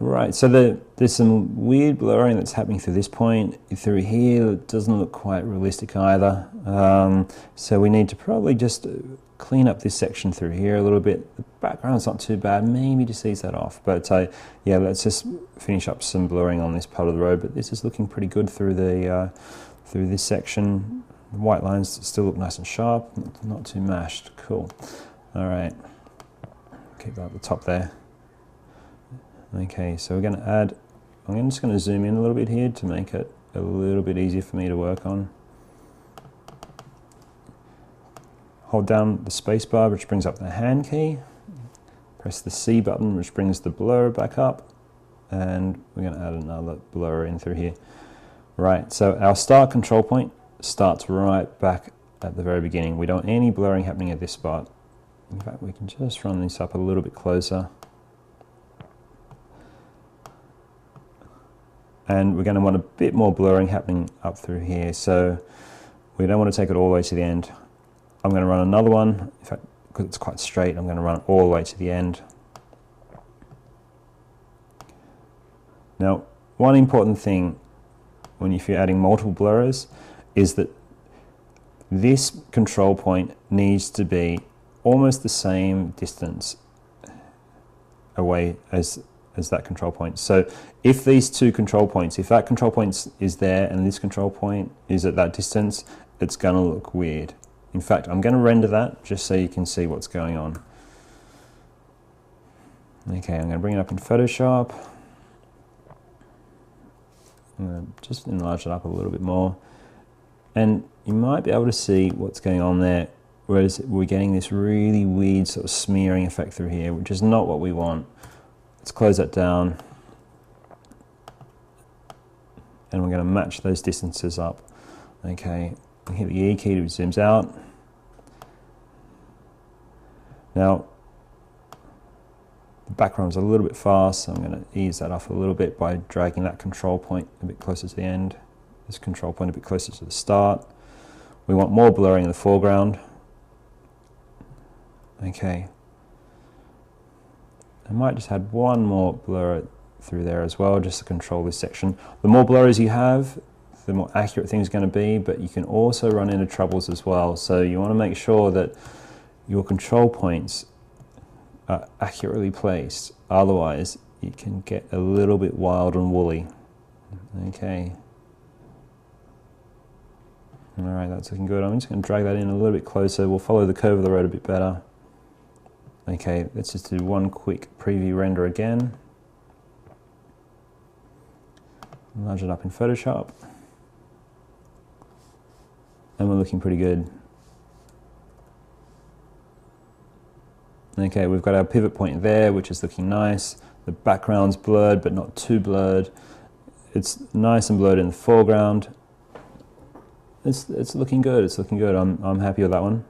Right, so there's some weird blurring that's happening through this point. Through here, it doesn't look quite realistic either. So we need to probably just clean up this section through here a little bit. The background's not too bad, maybe just ease that off. But yeah, let's just finish up some blurring on this part of the road. But this is looking pretty good through the through this section. The white lines still look nice and sharp, not too mashed. Cool. All right, keep that at the top there. Okay, so we're going to add, I'm just going to zoom in a little bit here to make it a little bit easier for me to work on. Hold down the space bar, which brings up the hand key. Press the C button, which brings the blur back up. And we're going to add another blur in through here. Right, so our start control point starts right back at the very beginning. We don't want any blurring happening at this spot. In fact, we can just run this up a little bit closer. And we're going to want a bit more blurring happening up through here, so we don't want to take it all the way to the end. I'm going to run another one, in fact, because it's quite straight, I'm going to run it all the way to the end. Now, one important thing if you're adding multiple blurs is that this control point needs to be almost the same distance away as that control point. So if these two control points, if that control point is there and this control point is at that distance, it's going to look weird. In fact, I'm going to render that just so you can see what's going on. Okay, I'm going to bring it up in Photoshop. I'm going to just enlarge it up a little bit more. And you might be able to see what's going on there, whereas we're getting this really weird sort of smearing effect through here, which is not what we want. Let's close that down, and we're going to match those distances up. Okay, hit the E key to zooms out. Now, the background's a little bit fast, so I'm going to ease that off a little bit by dragging that control point a bit closer to the end, this control point a bit closer to the start. We want more blurring in the foreground. Okay. I might just add one more blur through there as well, just to control this section. The more blurs you have, the more accurate things are going to be, but you can also run into troubles as well. So you want to make sure that your control points are accurately placed. Otherwise, you can get a little bit wild and woolly. Okay. All right, that's looking good. I'm just going to drag that in a little bit closer. We'll follow the curve of the road a bit better. Okay, let's just do one quick preview render again. Enlarge it up in Photoshop. And we're looking pretty good. Okay, we've got our pivot point there, which is looking nice. The background's blurred, but not too blurred. It's nice and blurred in the foreground. It's looking good, it's looking good. I'm happy with that one.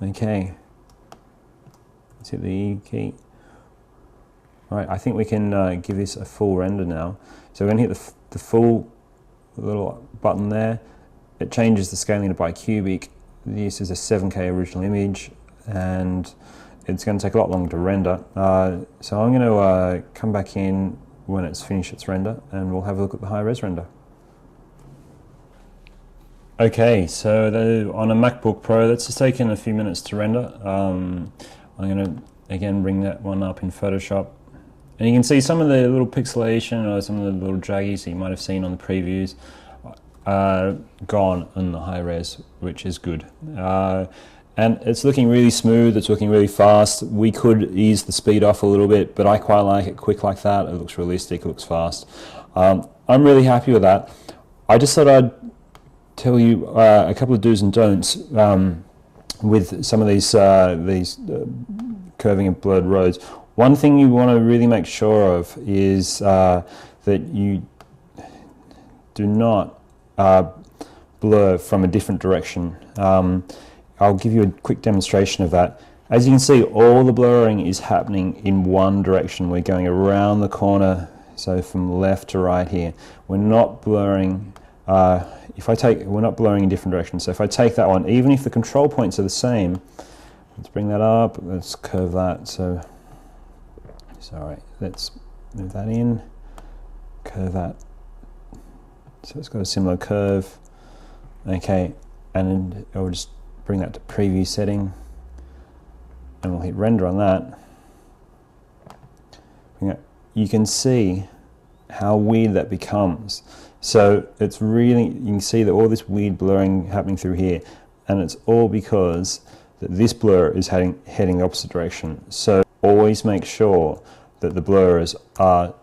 Okay, let's hit the E key. All right, I think we can give this a full render now. So we're going to hit the full little button there. It changes the scaling to bicubic. This is a 7K original image, and it's going to take a lot longer to render. So I'm going to come back in when it's finished its render, and we'll have a look at the high-res render. Okay, so on a MacBook Pro, that's just taken a few minutes to render. I'm going to, again, bring that one up in Photoshop. And you can see some of the little pixelation or some of the little draggies that you might have seen on the previews gone on the high res, which is good. And it's looking really smooth, it's looking really fast. We could ease the speed off a little bit, but I quite like it quick like that. It looks realistic, it looks fast. I'm really happy with that. I just thought I'd tell you a couple of do's and don'ts with some of these curving and blurred roads. One thing you want to really make sure of is that you do not blur from a different direction. I'll give you a quick demonstration of that. As you can see, all the blurring is happening in one direction. We're going around the corner, so from left to right here. We're not blurring. We're not blurring in different directions. So if I take that one, even if the control points are the same, let's bring that up. Let's curve that. So Sorry, let's move that in, curve that. So it's got a similar curve. Okay, and I'll just bring that to preview setting, and we'll hit render on that. You can see how weird that becomes. So it's really, you can see that all this weird blurring happening through here, and it's all because that this blur is heading the opposite direction. So always make sure that the blurs are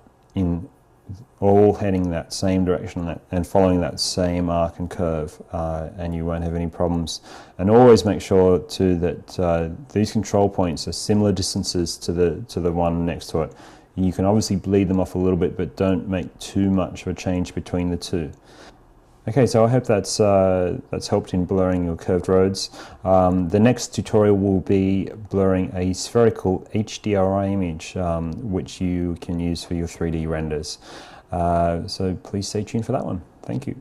all heading that same direction and following that same arc and curve, and you won't have any problems. And always make sure too that these control points are similar distances to the one next to it. You can obviously bleed them off a little bit, but don't make too much of a change between the two. Okay, so I hope that's helped in blurring your curved roads. The next tutorial will be blurring a spherical HDRI image, which you can use for your 3D renders. So please stay tuned for that one. Thank you.